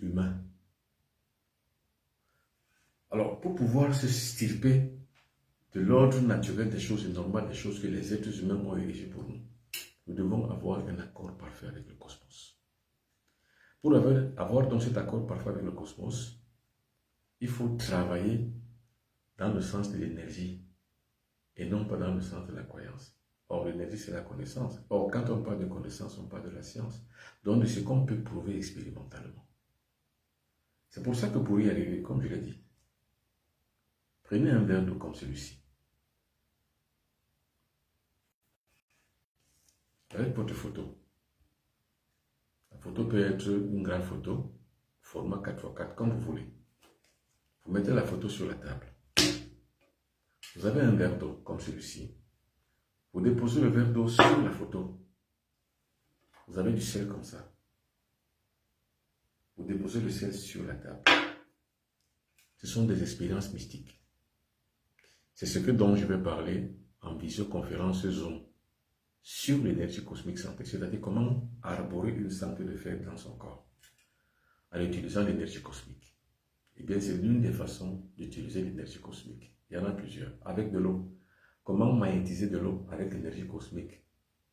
humain. Alors, pour pouvoir se stirper de l'ordre naturel des choses et normal des choses que les êtres humains ont érigées pour nous, nous devons avoir un accord parfait avec le cosmos. Pour avoir donc cet accord parfait avec le cosmos, il faut travailler dans le sens de l'énergie et non pas dans le sens de la croyance. Or, l'énergie, c'est la connaissance. Or, quand on parle de connaissance, on parle de la science, donc de ce qu'on peut prouver expérimentalement. C'est pour ça que pour y arriver, comme je l'ai dit, prenez un verre d'eau comme celui-ci. Avec votre photo. La photo peut être une grande photo, format 4x4, comme vous voulez. Vous mettez la photo sur la table. Vous avez un verre d'eau comme celui-ci. Vous déposez le verre d'eau sur la photo. Vous avez du sel comme ça. Vous déposez le sel sur la table. Ce sont des expériences mystiques. C'est ce dont je vais parler en visioconférence Zoom sur l'énergie cosmique santé, c'est-à-dire comment arborer une santé de fer dans son corps en utilisant l'énergie cosmique. Eh bien, c'est l'une des façons d'utiliser l'énergie cosmique. Il y en a plusieurs. Avec de l'eau. Comment magnétiser de l'eau avec l'énergie cosmique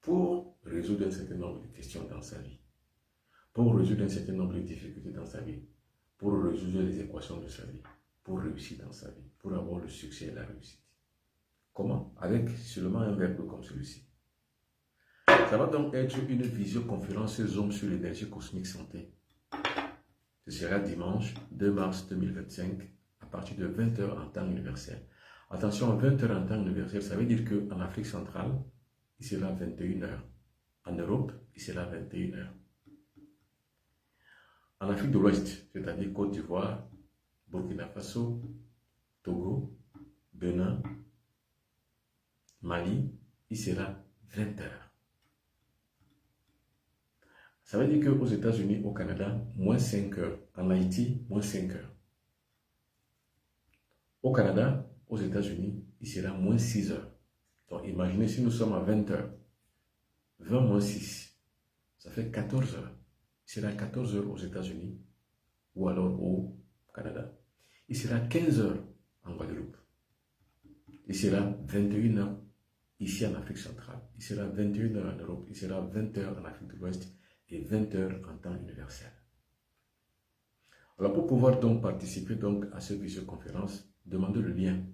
pour résoudre un certain nombre de questions dans sa vie, pour résoudre un certain nombre de difficultés dans sa vie, pour résoudre les équations de sa vie, pour réussir dans sa vie, pour avoir le succès et la réussite. Comment? Avec seulement un verre d'eau comme celui-ci. Ça va donc être une visioconférence Zoom sur l'énergie cosmique santé. Ce sera dimanche 2 mars 2025 à partir de 20h en temps universel. Attention, 20h en temps universel, ça veut dire qu'en Afrique centrale, il sera 21h. En Europe, il sera 21h. En Afrique de l'Ouest, c'est-à-dire Côte d'Ivoire, Burkina Faso, Togo, Bénin, Mali, il sera 20h. Ça veut dire qu'aux États-Unis, au Canada, moins 5 heures. En Haïti, moins 5 heures. Au Canada, aux États-Unis, il sera moins 6 heures. Donc imaginez si nous sommes à 20 heures. 20 moins 6, ça fait 14 heures. Il sera 14 heures aux États-Unis ou alors au Canada. Il sera 15 heures en Guadeloupe. Il sera 21 heures ici en Afrique centrale. Il sera 21 heures en Europe. Il sera 20 heures en Afrique de l'Ouest et 20 heures en temps universel. Alors pour pouvoir donc participer donc à cette visioconférence, demandez le lien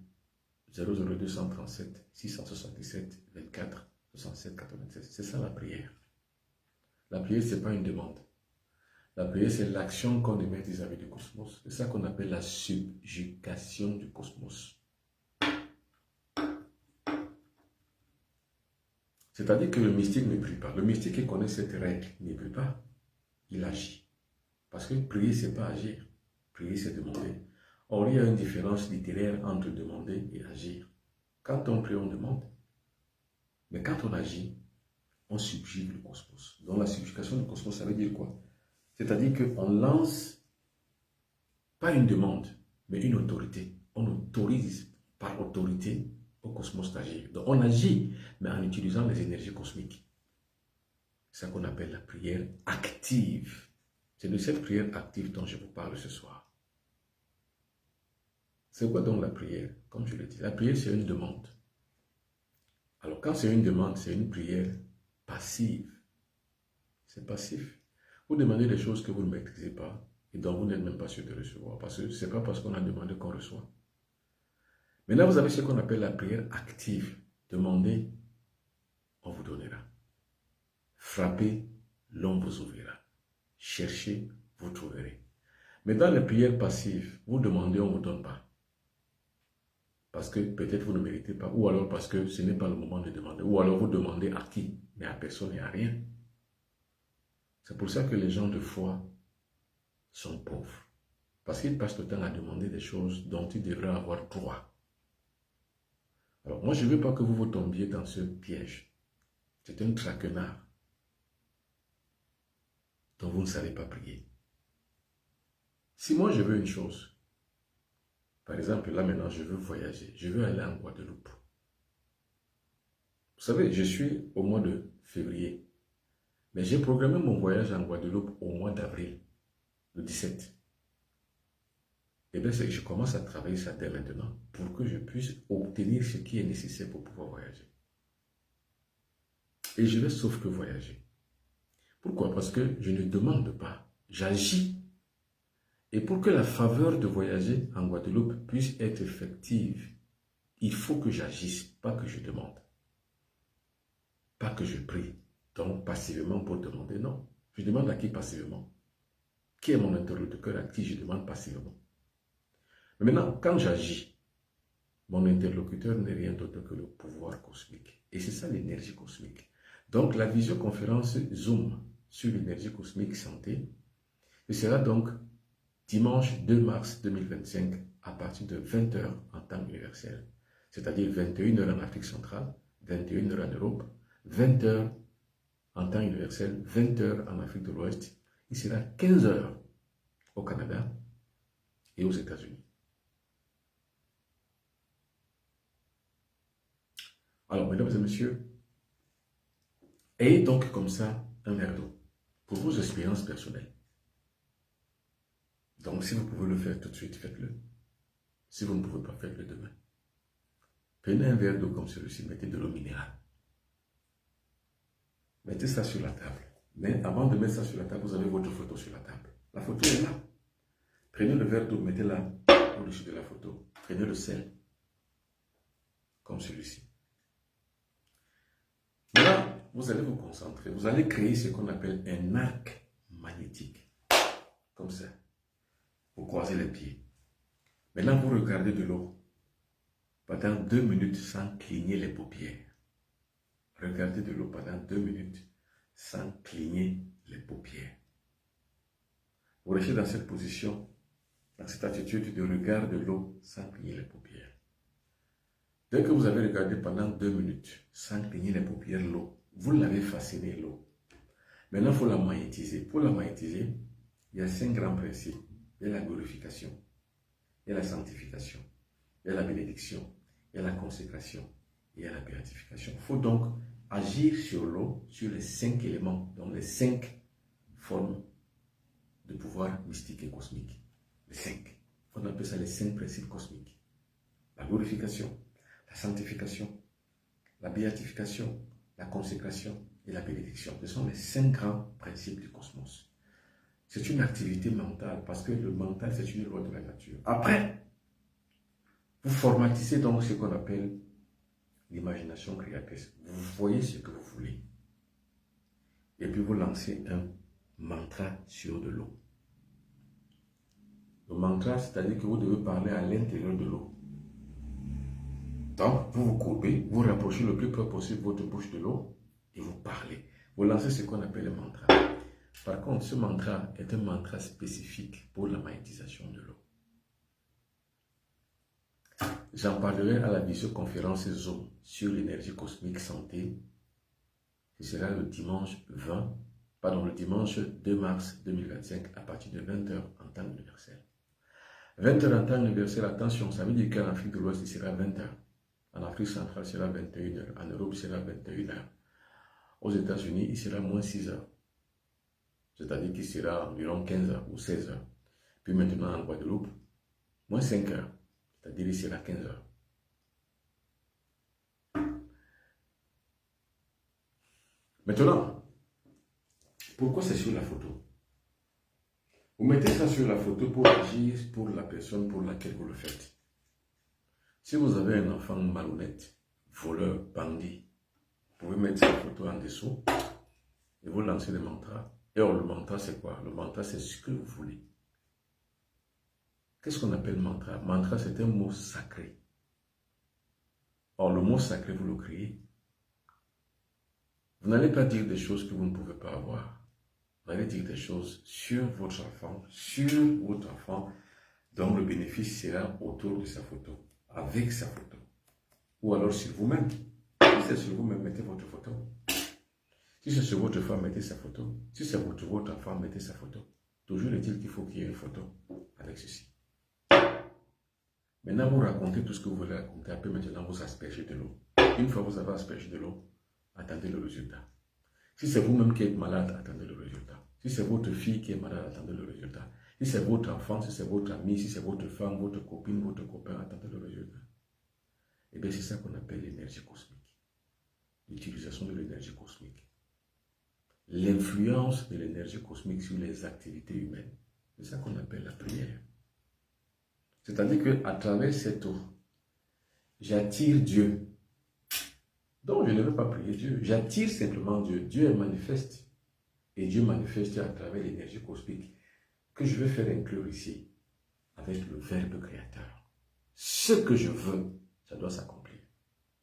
00237 677 24 67 96. C'est ça la prière. La prière, ce n'est pas une demande. La prière, c'est l'action qu'on émet vis-à-vis du cosmos. C'est ça qu'on appelle la subjugation du cosmos. C'est-à-dire que le mystique ne prie pas. Le mystique qui connaît cette règle ne prie pas. Il agit. Parce que prier, ce n'est pas agir. Prier, c'est demander. Or, il y a une différence littéraire entre demander et agir. Quand on prie, on demande. Mais quand on agit, on subjugue le cosmos. Donc la subjugation du cosmos, ça veut dire quoi? C'est-à-dire qu'on lance pas une demande, mais une autorité. On autorise par autorité au cosmos d'agir. Donc on agit, mais en utilisant les énergies cosmiques. C'est ça qu'on appelle la prière active. C'est de cette prière active dont je vous parle ce soir. C'est quoi donc la prière? Comme je l'ai dit, la prière c'est une demande. Alors quand c'est une demande, c'est une prière passive. C'est passif. Vous demandez des choses que vous ne maîtrisez pas et dont vous n'êtes même pas sûr de recevoir. Parce que ce n'est pas parce qu'on a demandé qu'on reçoit. Maintenant, vous avez ce qu'on appelle la prière active. Demandez, on vous donnera. Frappez, l'on vous ouvrira. Cherchez, vous trouverez. Mais dans les prières passives, vous demandez, on ne vous donne pas. Parce que peut-être vous ne méritez pas, ou alors parce que ce n'est pas le moment de demander, ou alors vous demandez à qui, mais à personne et à rien. C'est pour ça que les gens de foi sont pauvres. Parce qu'ils passent le temps à demander des choses dont ils devraient avoir droit. Alors moi, je ne veux pas que vous vous tombiez dans ce piège. C'est un traquenard dont vous ne savez pas prier. Si moi je veux une chose, par exemple, là maintenant je veux voyager, je veux aller en Guadeloupe. Vous savez, je suis au mois de février, mais j'ai programmé mon voyage en Guadeloupe au mois d'avril. le 17. Eh bien, je commence à travailler ça dès maintenant pour que je puisse obtenir ce qui est nécessaire pour pouvoir voyager. Et je vais sauf que voyager. Pourquoi? Parce que je ne demande pas, j'agis. Et pour que la faveur de voyager en Guadeloupe puisse être effective, il faut que j'agisse, pas que je demande. Pas que je prie. Donc, passivement pour demander, non. Je demande à qui passivement? Qui est mon interlocuteur à qui je demande passivement? Mais maintenant, quand j'agis, mon interlocuteur n'est rien d'autre que le pouvoir cosmique. Et c'est ça l'énergie cosmique. Donc, la visioconférence Zoom sur l'énergie cosmique santé, ce sera donc dimanche 2 mars 2025 à partir de 20 h en temps universel. C'est-à-dire 21 h en Afrique centrale, 21 h en Europe, 20 h en temps universel, 20 h en Afrique de l'Ouest. Il sera 15 h au Canada et aux États-Unis. Alors, mesdames et messieurs, ayez donc comme ça un verre d'eau pour vos expériences personnelles. Donc, si vous pouvez le faire tout de suite, faites-le. Si vous ne pouvez pas, faites-le demain. Prenez un verre d'eau comme celui-ci, mettez de l'eau minérale. Mettez ça sur la table. Mais avant de mettre ça sur la table, vous avez votre photo sur la table. La photo est là. Prenez le verre d'eau, mettez-la au-dessus de la photo. Prenez le sel, comme celui-ci. Là, vous allez vous concentrer. Vous allez créer ce qu'on appelle un arc magnétique. Comme ça. Vous croisez les pieds. Maintenant, vous regardez de l'eau pendant 2 minutes sans cligner les paupières. Regardez de l'eau pendant 2 minutes sans cligner les paupières. Vous restez dans cette position, dans cette attitude de regard de l'eau sans cligner les paupières. Dès que vous avez regardé pendant 2 minutes sans cligner les paupières l'eau, vous l'avez fasciné l'eau. Maintenant, il faut la magnétiser. Pour la magnétiser, il y a 5 grands principes. Il y a la glorification, il y a la sanctification, il y a la bénédiction, il y a la consécration, il y a la béatification. Il faut donc agir sur l'eau, sur les 5 éléments, donc les 5 formes de pouvoir mystique et cosmique. Les 5. On appelle ça les 5 principes cosmiques. La glorification, la sanctification, la béatification, la consécration et la bénédiction. Ce sont les 5 grands principes du cosmos. C'est une activité mentale parce que le mental, c'est une loi de la nature. Après, vous formatisez donc ce qu'on appelle l'imagination créatrice. Vous voyez ce que vous voulez. Et puis vous lancez un mantra sur de l'eau. Le mantra, c'est-à-dire que vous devez parler à l'intérieur de l'eau. Donc, vous vous courbez, vous rapprochez le plus près possible votre bouche de l'eau et vous parlez. Vous lancez ce qu'on appelle le mantra. Par contre, ce mantra est un mantra spécifique pour la magnétisation de l'eau. J'en parlerai à la visioconférence Zoom sur l'énergie cosmique santé. Ce sera le dimanche 2 mars 2025 à partir de 20 h en temps universel. 20 h en temps universel, attention, ça veut dire qu'en Afrique de l'Ouest, il sera 20 h. En Afrique centrale, il sera 21 h. En Europe, il sera 21 h. Aux États-Unis, il sera moins 6 h. C'est-à-dire qu'il sera environ 15 h ou 16 h. Puis maintenant, en Guadeloupe, moins 5 h. C'est-à-dire qu'il sera 15 h. Maintenant, pourquoi c'est sur la photo? Vous mettez ça sur la photo pour agir pour la personne pour laquelle vous le faites. Si vous avez un enfant malhonnête, voleur, bandit, vous pouvez mettre cette photo en dessous et vous lancez le mantra. Et alors, le mantra, c'est quoi? Le mantra, c'est ce que vous voulez. Qu'est-ce qu'on appelle mantra? Mantra, c'est un mot sacré. Or, le mot sacré, vous le créez. Vous n'allez pas dire des choses que vous ne pouvez pas avoir. Vous allez dire des choses sur votre enfant, dont le bénéfice sera autour de sa photo, avec sa photo. Ou alors sur vous-même. Si c'est sur vous-même, mettez votre photo. Si c'est sur votre femme, mettez sa photo. Si c'est votre enfant, mettez sa photo. Toujours est-il qu'il faut qu'il y ait une photo avec ceci. Maintenant, vous racontez tout ce que vous voulez raconter. Après, maintenant, vous aspergez de l'eau. Une fois que vous avez aspergé de l'eau, attendez le résultat. Si c'est vous-même qui êtes malade, attendez le résultat. Si c'est votre fille qui est malade, attendez le résultat. Si c'est votre enfant, si c'est votre ami, si c'est votre femme, votre copine, votre copain, attendez le résultat. Eh bien, c'est ça qu'on appelle l'énergie cosmique. L'utilisation de l'énergie cosmique. L'influence de l'énergie cosmique sur les activités humaines. C'est ça qu'on appelle la prière. C'est-à-dire qu'à travers cette eau, j'attire Dieu. Donc, je ne veux pas prier Dieu. J'attire simplement Dieu. Dieu est manifeste. Et Dieu manifeste à travers l'énergie cosmique que je vais faire inclure ici avec le Verbe créateur. Ce que je veux, ça doit s'accomplir.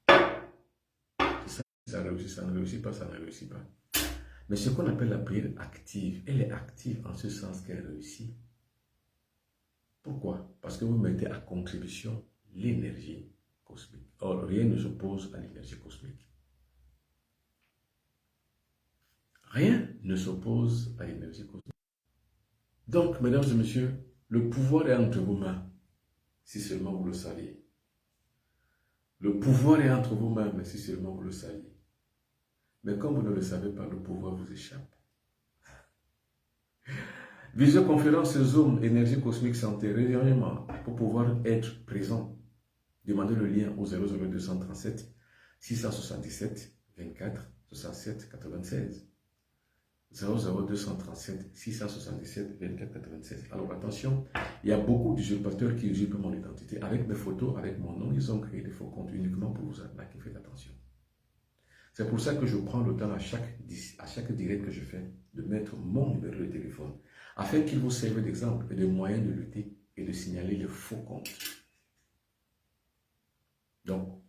Ça, ça réussit, ça ne réussit pas, ça ne réussit pas. Mais ce qu'on appelle la prière active, elle est active en ce sens qu'elle réussit. Pourquoi? Parce que vous mettez à contribution l'énergie cosmique. Or, rien ne s'oppose à l'énergie cosmique. Rien ne s'oppose à l'énergie cosmique. Donc, mesdames et messieurs, le pouvoir est entre vos mains, si seulement vous le saviez. Le pouvoir est entre vos mains, mais si seulement vous le saviez. Mais comme vous ne le savez pas, le pouvoir vous échappe. Visioconférence Zoom, énergie cosmique santé, réunion pour pouvoir être présent. Demandez le lien au 00237 677 24 67 96. 00237 677 24 96. Alors attention, il y a beaucoup d'usurpateurs qui usurpent mon identité. Avec mes photos, avec mon nom, ils ont créé des faux comptes uniquement pour vous arnaquer. Faites attention. C'est pour ça que je prends le temps à chaque direct que je fais de mettre mon numéro de téléphone afin qu'il vous serve d'exemple et de moyen de lutter et de signaler les faux comptes. Donc,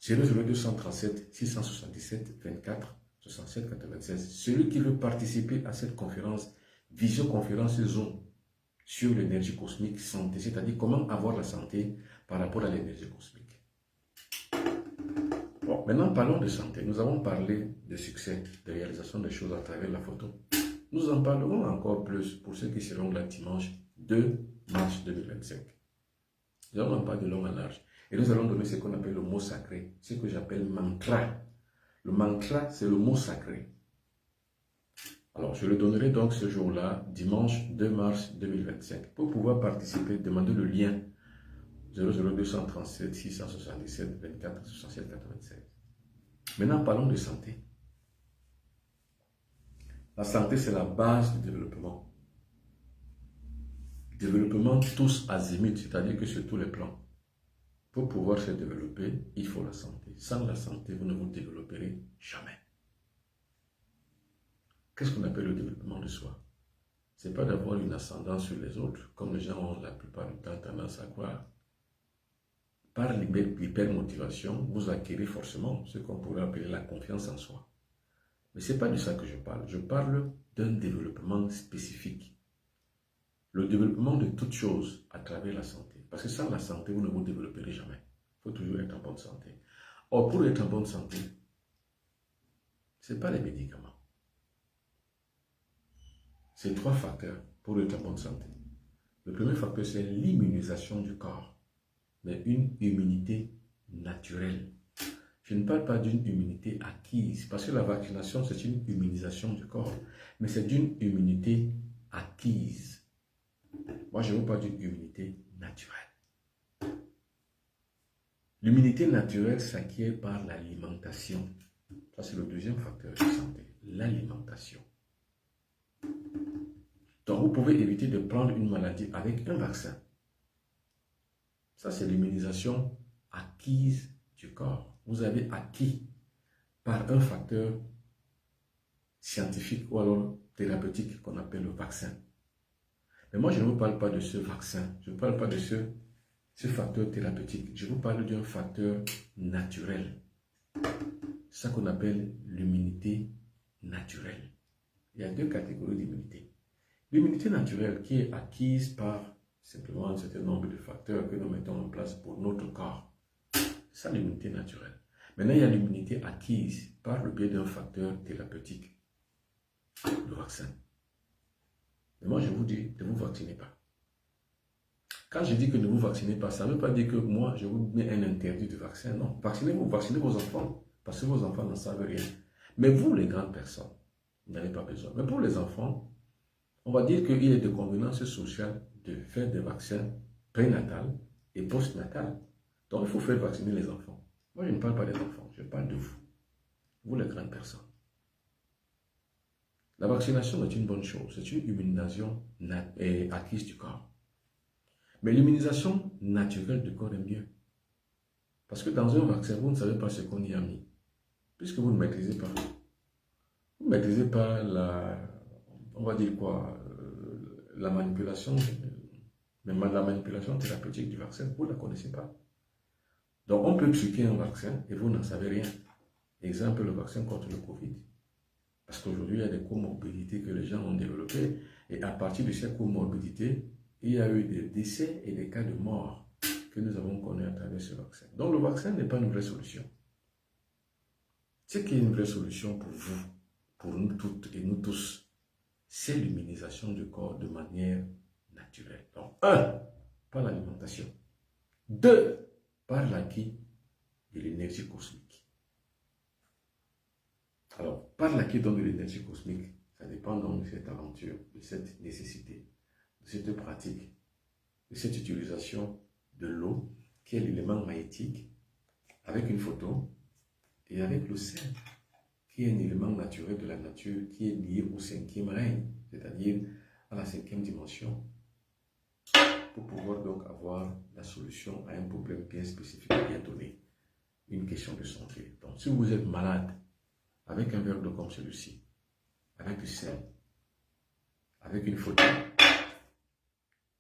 00237 677 24 67 96. Celui qui veut participer à cette conférence, visioconférence Zoom sur l'énergie cosmique santé, c'est-à-dire comment avoir la santé par rapport à l'énergie cosmique. Bon, maintenant parlons de santé. Nous avons parlé de succès, de réalisation des choses à travers la photo. Nous en parlerons encore plus pour ceux qui seront là dimanche 2 mars 2025. Nous allons en parler de long en large. Et nous allons donner ce qu'on appelle le mot sacré, ce que j'appelle mantra. Le mantra, c'est le mot sacré. Alors, je le donnerai donc ce jour-là, dimanche 2 mars 2025. Pour pouvoir participer, demandez le lien 00237 677 24 67 96. Maintenant, parlons de santé. La santé, c'est la base du développement. Développement tous azimuts, c'est-à-dire que sur tous les plans. Pour pouvoir se développer, il faut la santé. Sans la santé, vous ne vous développerez jamais. Qu'est-ce qu'on appelle le développement de soi? Ce n'est pas d'avoir une ascendance sur les autres, comme les gens ont la plupart du temps tendance à croire. Par l'hypermotivation, vous acquérez forcément ce qu'on pourrait appeler la confiance en soi. Mais ce n'est pas de ça que je parle. Je parle d'un développement spécifique. Le développement de toutes choses à travers la santé. Parce que sans la santé, vous ne vous développerez jamais. Il faut toujours être en bonne santé. Or, pour être en bonne santé, ce n'est pas les médicaments. C'est 3 facteurs pour être en bonne santé. Le premier facteur, c'est l'immunisation du corps. Mais une immunité naturelle. Je ne parle pas d'une immunité acquise. Parce que la vaccination, c'est une immunisation du corps. Mais c'est d'une immunité acquise. Moi, je ne veux pas d'une immunité naturelle. L'immunité naturelle s'acquiert par l'alimentation. Ça, c'est le deuxième facteur de santé. L'alimentation. Donc, vous pouvez éviter de prendre une maladie avec un vaccin. Ça, c'est l'immunisation acquise du corps. Vous avez acquis par un facteur scientifique ou alors thérapeutique qu'on appelle le vaccin. Mais moi, je ne vous parle pas de ce vaccin. Je ne parle pas de ce facteur thérapeutique. Je vous parle d'un facteur naturel. C'est ça qu'on appelle l'immunité naturelle. Il y a 2 catégories d'immunité. L'immunité naturelle qui est acquise par simplement un certain nombre de facteurs que nous mettons en place pour notre corps. C'est ça l'immunité naturelle. Maintenant, il y a l'immunité acquise par le biais d'un facteur thérapeutique. Le vaccin. Mais moi, je vous dis, ne vous vaccinez pas. Quand je dis que ne vous vaccinez pas, ça ne veut pas dire que moi, je vous mets un interdit de vaccin. Non, vaccinez-vous, vaccinez vos enfants. Parce que vos enfants n'en savent rien. Mais vous, les grandes personnes, vous n'avez pas besoin. Mais pour les enfants, On va dire qu'il est de convenance sociale de faire des vaccins prénatal et postnatal. Donc, il faut faire vacciner les enfants. Moi, je ne parle pas des enfants, je parle de vous. Vous, les grandes personnes. La vaccination est une bonne chose. C'est une immunisation acquise du corps. Mais l'immunisation naturelle du corps est mieux. Parce que dans un vaccin, vous ne savez pas ce qu'on y a mis. Puisque vous ne maîtrisez pas. Vous ne maîtrisez pas on va dire quoi, la manipulation, mais la manipulation thérapeutique du vaccin, vous ne la connaissez pas. Donc, on peut truquer un vaccin et vous n'en savez rien. Exemple, le vaccin contre le Covid. Parce qu'aujourd'hui, il y a des comorbidités que les gens ont développées. Et à partir de ces comorbidités, il y a eu des décès et des cas de mort que nous avons connus à travers ce vaccin. Donc, le vaccin n'est pas une vraie solution. Ce qui est une vraie solution pour vous, pour nous toutes et nous tous, c'est l'immunisation du corps de manière naturelle. Donc, 1, par l'alimentation. 2, par l'acquis de l'énergie cosmique. Alors, par l'acquis de l'énergie cosmique, ça dépend donc de cette aventure, de cette nécessité, de cette pratique, de cette utilisation de l'eau, qui est l'élément magnétique, avec une photo, et avec le sel, qui est un élément naturel de la nature, qui est lié au 5e règne, c'est-à-dire à la 5e dimension, pour pouvoir donc avoir la solution à un problème bien spécifique bien donné, une question de santé. Donc, si vous êtes malade, avec un verre d'eau comme celui-ci, avec du sel, avec une photo,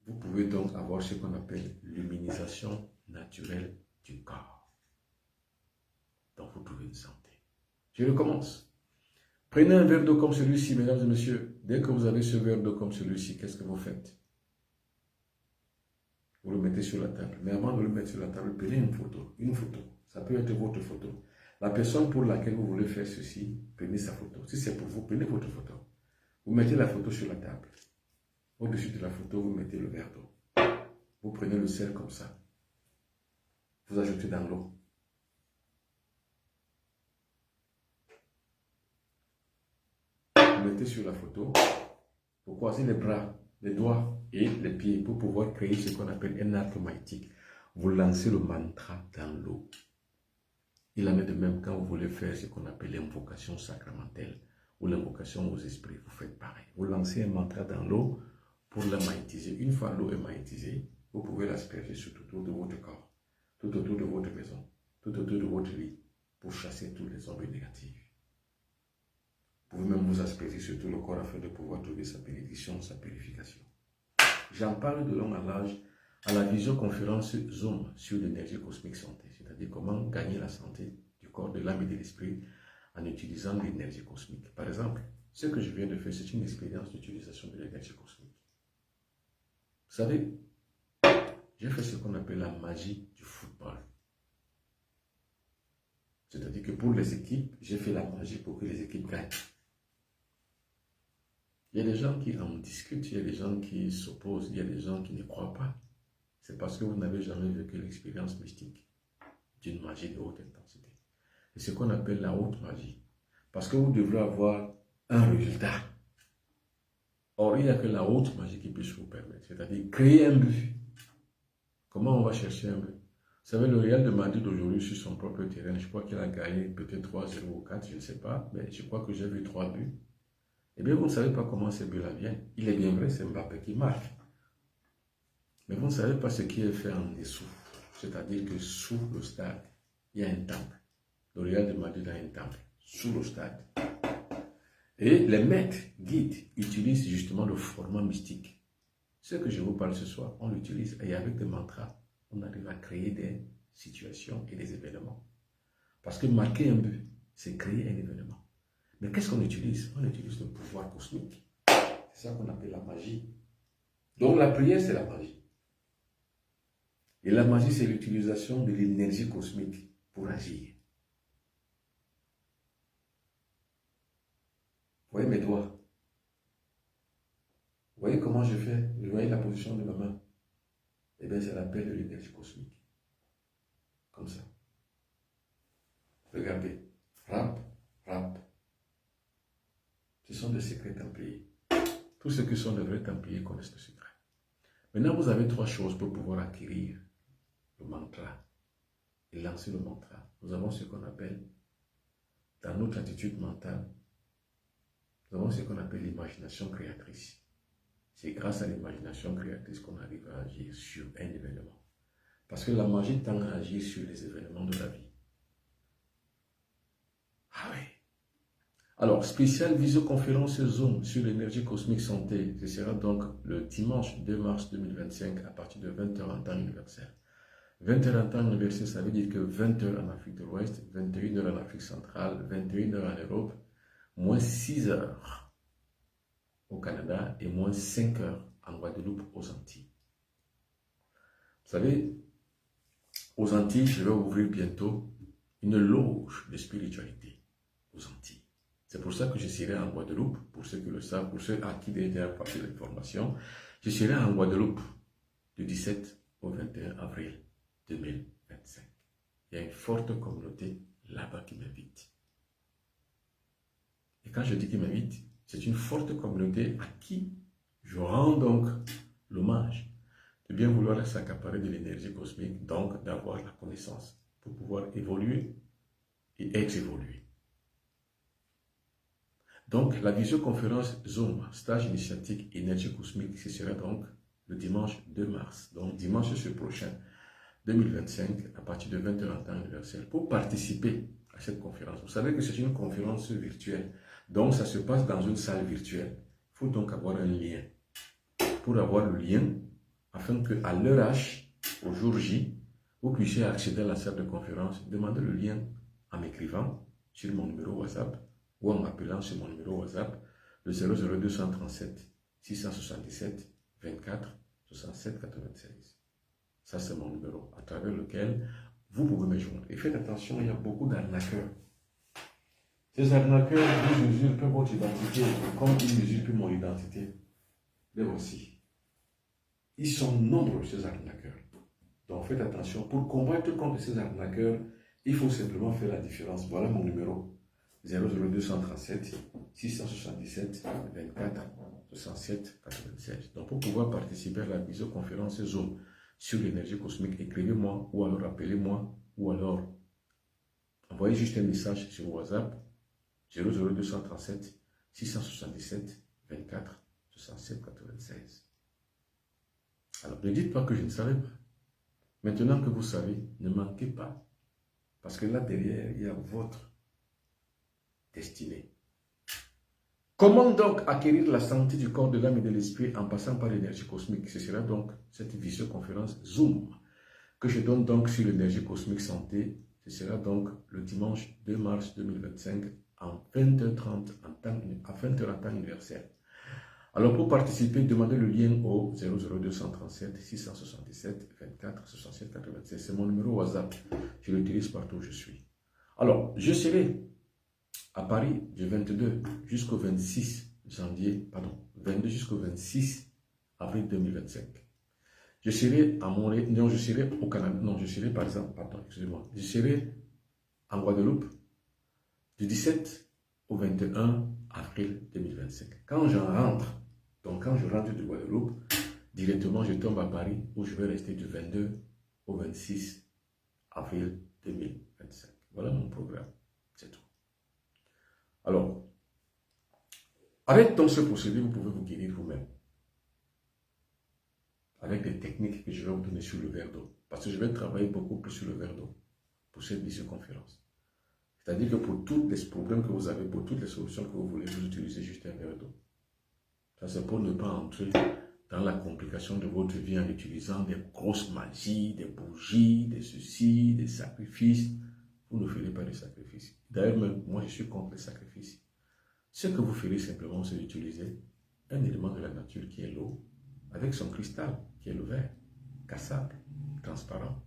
vous pouvez donc avoir ce qu'on appelle l'immunisation naturelle du corps. Donc, vous trouvez une santé. Je recommence. Prenez un verre d'eau comme celui-ci, mesdames et messieurs. Dès que vous avez ce verre d'eau comme celui-ci, qu'est-ce que vous faites? Vous le mettez sur la table. Mais avant de le mettre sur la table, prenez une photo. Une photo. Ça peut être votre photo. La personne pour laquelle vous voulez faire ceci, prenez sa photo. Si c'est pour vous, prenez votre photo. Vous mettez la photo sur la table. Au-dessus de la photo, vous mettez le verre d'eau. Vous prenez le sel comme ça. Vous ajoutez dans l'eau. Vous mettez sur la photo. Vous croisez les bras, les doigts et les pieds pour pouvoir créer ce qu'on appelle un arc magnétique. Vous lancez le mantra dans l'eau. Il en est de même quand vous voulez faire ce qu'on appelle l'invocation sacramentelle ou l'invocation aux esprits. Vous faites pareil. Vous lancez un mantra dans l'eau pour la magnétiser. Une fois l'eau est magnétisée, vous pouvez l'asperger tout autour de votre corps, tout autour de votre maison, tout autour de votre lit pour chasser tous les ombres négatives. Vous pouvez même vous asperger sur tout le corps afin de pouvoir trouver sa bénédiction, sa purification. J'en parle de long en large à la visioconférence Zoom sur l'énergie cosmique santé, c'est-à-dire comment gagner la santé du corps, de l'âme et de l'esprit en utilisant l'énergie cosmique. Par exemple, ce que je viens de faire, c'est une expérience d'utilisation de l'énergie cosmique. Vous savez, j'ai fait ce qu'on appelle la magie du football. C'est-à-dire que pour les équipes, j'ai fait la magie pour que les équipes gagnent. Il y a des gens qui en discutent, il y a des gens qui s'opposent, il y a des gens qui ne croient pas. C'est parce que vous n'avez jamais vécu l'expérience mystique d'une magie de haute intensité. C'est ce qu'on appelle la haute magie. Parce que vous devrez avoir un résultat. Or, il n'y a que la haute magie qui puisse vous permettre. C'est-à-dire créer un but. Comment on va chercher un but? Vous savez, le Real de Madrid d'aujourd'hui sur son propre terrain, je crois qu'il a gagné peut-être 3-0 ou 4, je ne sais pas, mais je crois que j'ai vu 3 buts. Eh bien, vous ne savez pas comment ces buts-là viennent. Il est bien vrai, c'est Mbappé qui marque. Mais vous ne savez pas ce qui est fait en dessous. C'est-à-dire que sous le stade, il y a un temple. Le Real de Madrid a un temple sous le stade. Et les maîtres guides utilisent justement le format mystique. Ce que je vous parle ce soir, on l'utilise et avec des mantras, on arrive à créer des situations et des événements. Parce que marquer un but, c'est créer un événement. Mais qu'est-ce qu'on utilise? On utilise le pouvoir cosmique. C'est ça qu'on appelle la magie. Donc la prière, c'est la magie. Et la magie, c'est l'utilisation de l'énergie cosmique pour agir. Vous voyez mes doigts? Vous voyez comment je fais? Vous voyez la position de ma main? Eh bien, c'est l'appel de l'énergie cosmique. Comme ça. Regardez. Rap, rap. Ce sont des secrets templiers. Tous ceux qui sont de vrais Templiers connaissent le secret. Maintenant, vous avez 3 choses pour pouvoir acquérir le mantra et lancer le mantra. Nous avons ce qu'on appelle, dans notre attitude mentale, nous avons ce qu'on appelle l'imagination créatrice. C'est grâce à l'imagination créatrice qu'on arrive à agir sur un événement. Parce que la magie tend à agir sur les événements de la vie. Ah oui. Alors, spéciale visioconférence Zoom sur l'énergie cosmique santé. Ce sera donc le dimanche 2 mars 2025 à partir de 20h en temps universel. 20h en temps universel, ça veut dire que 20h en Afrique de l'Ouest, 21h en Afrique centrale, 21h en Europe, moins 6h au Canada et moins 5h en Guadeloupe aux Antilles. Vous savez, aux Antilles, je vais ouvrir bientôt une loge de spiritualité aux Antilles. C'est pour ça que je serai en Guadeloupe, pour ceux qui le savent, pour ceux à qui déjà passé l'information. Je serai en Guadeloupe du 17 au 21 avril 2025. Il y a une forte communauté là-bas qui m'invite. Et quand je dis qu'il m'invite, c'est une forte communauté à qui je rends donc l'hommage de bien vouloir s'accaparer de l'énergie cosmique, donc d'avoir la connaissance pour pouvoir évoluer et être évolué. Donc, la visioconférence Zoom, stage initiatique énergie cosmique, ce sera donc le dimanche 2 mars, donc dimanche ce prochain, 2025, à partir de 20h en temps universel, pour participer à cette conférence. Vous savez que c'est une conférence virtuelle, donc ça se passe dans une salle virtuelle. Il faut donc avoir un lien. Pour avoir le lien, afin qu'à l'heure H, au jour J, vous puissiez accéder à la salle de conférence, demandez le lien en m'écrivant sur mon numéro WhatsApp, ou en m'appelant sur mon numéro WhatsApp, le 00237 677 24 67 96. Ça, c'est mon numéro, à travers lequel vous pouvez me joindre. Et faites attention, il y a beaucoup d'arnaqueurs. Ces arnaqueurs, ils usurpent votre identité, comme ils usurpent mon identité. Mais aussi, ils sont nombreux, ces arnaqueurs. Donc, faites attention. Pour combattre contre ces arnaqueurs, il faut simplement faire la différence. Voilà mon numéro. 00237 677 24 67 96. Donc, pour pouvoir participer à la visioconférence Zoom sur l'énergie cosmique, écrivez-moi ou alors appelez-moi ou alors envoyez juste un message sur WhatsApp 00237 677 24 67 96. Alors, ne dites pas que je ne savais pas. Maintenant que vous savez, ne manquez pas. Parce que là derrière, il y a votre destinée. Comment donc acquérir la santé du corps, de l'âme et de l'esprit en passant par l'énergie cosmique? Ce sera donc cette visioconférence Zoom que je donne donc sur l'énergie cosmique santé. Ce sera donc le dimanche 2 mars 2025 en 20h30 à 20h en temps universel. Alors pour participer, demandez le lien au 00237 677 24 67 96. C'est mon numéro WhatsApp. Je l'utilise partout où je suis. Alors, je serai à Paris du 22 jusqu'au 26 janvier, pardon, 22 jusqu'au 26 avril 2025. Je serai à Montréal, non, je serai au Canada, non, je serai par exemple, pardon, excusez-moi, je serai en Guadeloupe du 17 au 21 avril 2025. Quand je rentre de Guadeloupe, directement je tombe à Paris où je vais rester du 22 au 26 avril 2025. Voilà mon programme, c'est tout. Alors, avec donc ce procédé, vous pouvez vous guérir vous-même. Avec des techniques que je vais vous donner sur le verre d'eau. Parce que je vais travailler beaucoup plus sur le verre d'eau pour cette visioconférence. C'est-à-dire que pour tous les problèmes que vous avez, pour toutes les solutions que vous voulez, vous utilisez juste un verre d'eau. Ça, c'est pour ne pas entrer dans la complication de votre vie en utilisant des grosses magies, des bougies, des ceci, des sacrifices. Vous ne ferez pas de sacrifices. D'ailleurs, même moi, je suis contre les sacrifices. Ce que vous ferez simplement, c'est d'utiliser un élément de la nature qui est l'eau, avec son cristal, qui est le verre, cassable, transparent.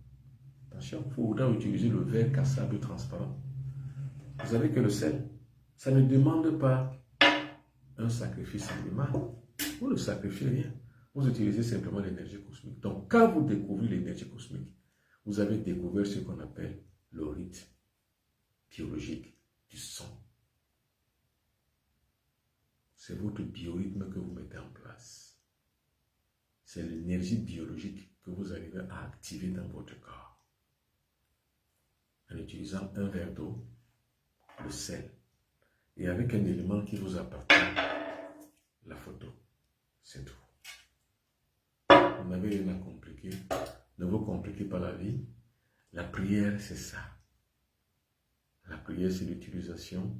Attention, il faudra utiliser le verre cassable transparent. Vous savez que le sel, ça ne demande pas un sacrifice animal. Vous ne sacrifiez rien. Vous utilisez simplement l'énergie cosmique. Donc, quand vous découvrez l'énergie cosmique, vous avez découvert ce qu'on appelle le rythme biologique du son. c'est votre biorhythme que vous mettez en place. C'est l'énergie biologique que vous arrivez à activer dans votre corps. En utilisant un verre d'eau, le sel, et avec un élément qui vous appartient, la photo. C'est tout. Vous n'avez rien à compliquer. Ne vous compliquez pas la vie. La prière, c'est ça. La prière, c'est l'utilisation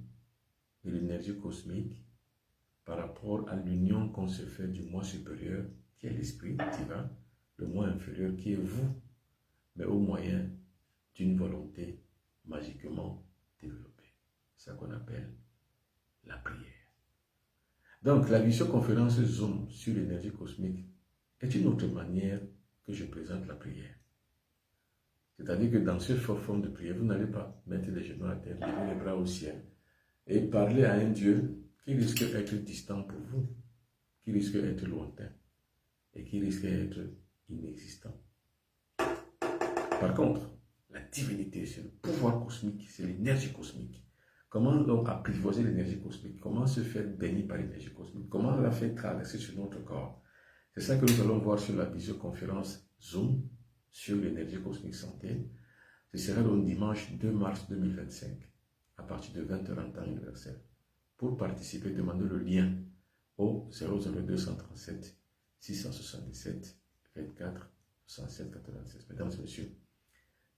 de l'énergie cosmique par rapport à l'union qu'on se fait du moi supérieur, qui est l'esprit divin, le moi inférieur, qui est vous, mais au moyen d'une volonté magiquement développée. C'est ça qu'on appelle la prière. Donc, la visioconférence Zoom sur l'énergie cosmique est une autre manière que je présente la prière. C'est-à-dire que dans cette forme de prière, vous n'allez pas mettre les genoux à terre, lever les bras au ciel et parler à un Dieu qui risque d'être distant pour vous, qui risque d'être lointain et qui risque d'être inexistant. Par contre, la divinité, c'est le pouvoir cosmique, c'est l'énergie cosmique. Comment donc apprivoiser l'énergie cosmique? Comment se faire baigner par l'énergie cosmique? Comment la faire traverser sur notre corps? C'est ça que nous allons voir sur la visioconférence Zoom sur l'énergie cosmique santé. Ce sera le dimanche 2 mars 2025 à partir de 20h en temps universel. Pour participer, demandez le lien au 00237 677 24 67 96. Mesdames et messieurs,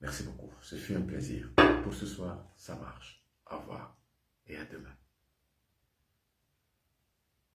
merci beaucoup. Ce fut un plaisir. Pour ce soir, ça marche. Au revoir et à demain.